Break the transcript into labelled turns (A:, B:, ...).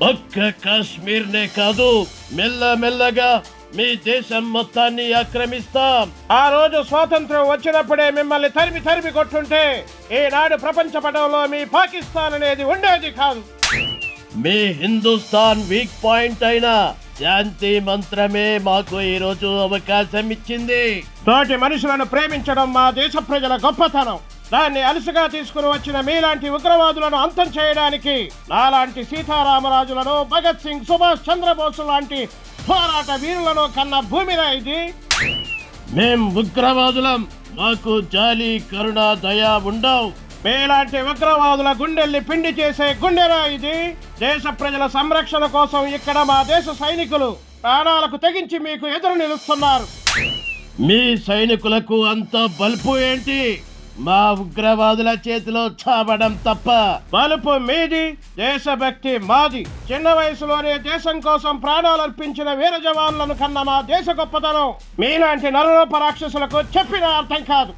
A: ఒక్క కాశ్మీర్నే కాదు, మెల్లమెల్లగా మీ దేశం మొత్తాన్ని ఆక్రమిస్తాం.
B: ఆ రోజు స్వాతంత్రం వచ్చినప్పుడే మిమ్మల్ని తరిమి తరిమి కొట్టుంటే ఈనాడు ప్రపంచ పటంలో మీ పాకిస్తాన్ అనేది ఉండేది కాదు.
A: మీ హిందుస్థాన్ వీక్ పాయింట్ అయిన శాంతి మంత్రమే మాకు ఈ రోజు అవకాశం ఇచ్చింది.
B: తోటి మనుషులను ప్రేమించడం మా దేశ ప్రజల గొప్పతనం. దాన్ని అలసిగా తీసుకుని వచ్చిన మీలాంటి ఉగ్రవాదులను అంతం చేయడానికి నాలాంటి సీతారామరాజులను, భగత్ సింగ్, సుభాష్ చంద్రబోస్ లాంటి పోరాట వీరులను కన్న భూమిరా ఇది.
A: మేం ఉగ్రవాదులం, మాకు జాలి, కరుణ, దయ ఉండవు.
B: మీలాంటి ఉగ్రవాదుల గుండెల్ని పిండి చేసే గుండెరా ఇది. దేశ ప్రజల సంరక్షణ కోసం ఇక్కడ మా దేశ సైనికులు ప్రాణాలకు తెగించి మీకు ఎదురు నిలుస్తున్నారు.
A: మీ సైనికులకు అంత బల్పు ఏంటి? మా ఉగ్రవాదుల చేతిలో చావడం తప్ప.
B: బలుపు మీది, దేశభక్తి మాది. చిన్న వయసులోనే దేశం కోసం ప్రాణాలు అర్పించిన వీర జవాన్లను కన్న మా దేశ గొప్పతనం మీలాంటి నరరూప రాక్షసులకు చెప్పిన అర్థం కాదు.